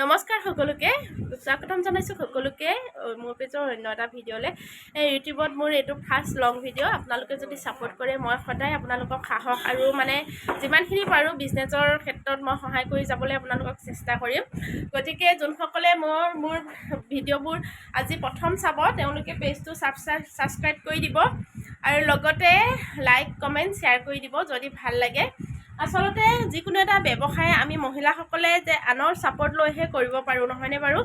নমস্কাৰ সকলোকে স্বাগতম জনাইছোঁ সকলোকে মোৰ পেজৰ অন্য এটা ভিডিঅ'লৈ। ইউটিউবত মোৰ এইটো ফাৰ্ষ্ট লং ভিডিঅ'। আপোনালোকে যদি ছাপোৰ্ট কৰে মই সদায় আপোনালোকক সাহস আৰু যিমানখিনি পাৰোঁ বিজনেছৰ ক্ষেত্ৰত মই সহায় কৰি যাবলৈ আপোনালোকক চেষ্টা কৰিম। গতিকে যোনসকলে মোৰ ভিডিঅ'বোৰ আজি প্ৰথম চাব তেওঁলোকে পেজটো ছাবস্ক্ৰাইব কৰি দিব আৰু লগতে লাইক কমেণ্ট শ্বেয়াৰ কৰি দিব যদি ভাল লাগে। আচলতে যিকোনো এটা ব্যৱসায় আমি মহিলাসকলে যে আনৰ ছাপোৰ্ট লৈহে কৰিব পাৰোঁ, নহয়নে বাৰু?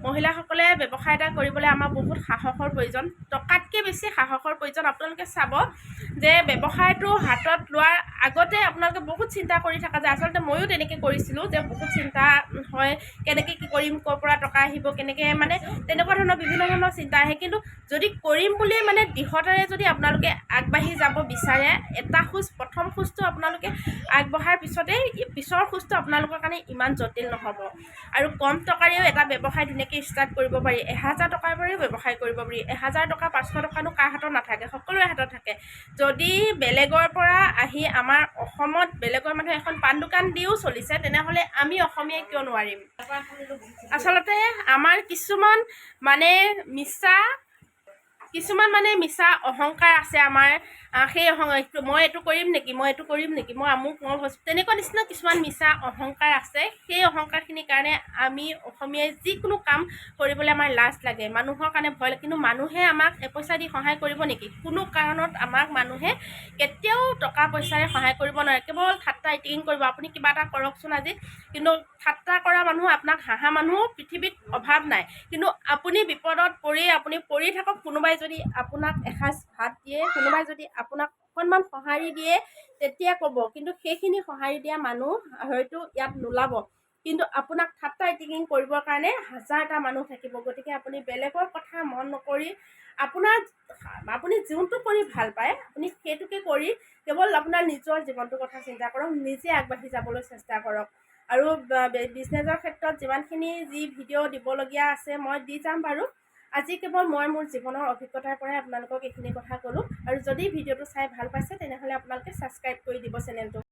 মহিলাসকলে ব্যৱসায় এটা কৰিবলৈ আমাৰ বহুত সাহসৰ প্ৰয়োজন, টকাতকৈ বেছি সাহসৰ প্ৰয়োজন। আপোনালোকে চাব যে ব্যৱসায়টো হাতত লোৱাৰ আগতে আপোনালোকে বহুত চিন্তা কৰি থকা যায়। আচলতে ময়ো তেনেকৈ কৰিছিলোঁ যে বহুত চিন্তা হয়, কেনেকৈ কি কৰিম, ক'ৰ পৰা টকা আহিব, কেনেকৈ তেনেকুৱা ধৰণৰ বিভিন্ন ধৰণৰ চিন্তা আহে। কিন্তু যদি কৰিম বুলি দৃঢ়তাৰে যদি আপোনালোকে আগবাঢ়ি যাব বিচাৰে, এটা খোজ প্ৰথম খোজটো আপোনালোকে আগবঢ়াৰ পিছতেই পিছৰ খোজটো আপোনালোকৰ কাৰণে ইমান জটিল নহ'ব। আৰু কম টকাৰেও এটা ব্যৱসায় ধুনীয়াকৈ ষ্টাৰ্ট কৰিব পাৰি। 1000 টকাৰ পৰাও ব্যৱসায় কৰিব পাৰি। 1000 টকা 500 টকানো কাৰ হাতত নাথাকে, সকলোৰে হাতত থাকে। যদি বেলেগৰ পৰা আহি আমাৰ অসমত বেলেগৰ মানুহে এখন পাণ দোকান দিও চলিছে, তেনেহ'লে আমি অসমীয়াই কিয় নোৱাৰিম? আচলতে আমাৰ কিছুমান মিছা অহংকাৰ আছে আমাৰ। সেই মই এইটো কৰিম নেকি, মই আমুক মই তেনেকুৱা নিচিনা কিছুমান মিছা অহংকাৰ আছে। সেই অহংকাৰখিনিৰ কাৰণে আমি অসমীয়াই যিকোনো কাম কৰিবলৈ আমাৰ লাজ লাগে, মানুহৰ কাৰণে ভয় লাগে। কিন্তু মানুহে আমাক এপইচা দি সহায় কৰিব নেকি? কোনো কাৰণত আমাক মানুহে কেতিয়াও টকা পইচাৰে সহায় কৰিব নোৱাৰে। কেৱল ঠাট্টা ইটিকিং কৰিব, আপুনি কিবা এটা কৰকচোন আজি। কিন্তু ঠাট্টা কৰা মানুহ, আপোনাক হাঁহা মানুহ পৃথিৱীত অভাৱ নাই। কিন্তু আপুনি বিপদত পৰি থাকক, কোনোবাই যদি আপোনাক এসাঁজ ভাত দিয়ে, কোনোবাই যদি আপোনাক অকণমান সঁহাৰি দিয়ে, তেতিয়া ক'ব। কিন্তু সেইখিনি সঁহাৰি দিয়া মানুহ হয়তো ইয়াত নোলাব, কিন্তু আপোনাক ঠাট্টা ইটিকিং কৰিবৰ কাৰণে হাজাৰটা মানুহ থাকিব। গতিকে আপুনি বেলেগৰ কথা মন নকৰি আপুনি যোনটো কৰি ভাল পায় আপুনি সেইটোকে কৰি কেৱল আপোনাৰ নিজৰ জীৱনটোৰ কথা চিন্তা কৰক, নিজে আগবাঢ়ি যাবলৈ চেষ্টা কৰক। আৰু বিজনেছৰ ক্ষেত্ৰত যি ভিডিঅ' দিবলগীয়া আছে মই দি যাম বাৰু। আজি কেৱল মই মোৰ জীৱনৰ অভিজ্ঞতাৰ পৰাই আপোনালোকক এইখিনি কথা ক'লোঁ। আৰু যদি ভিডিঅ'টো চাই ভাল পাইছে তেনেহ'লে আপোনালোকে ছাবস্ক্ৰাইব কৰি দিব চেনেলটো।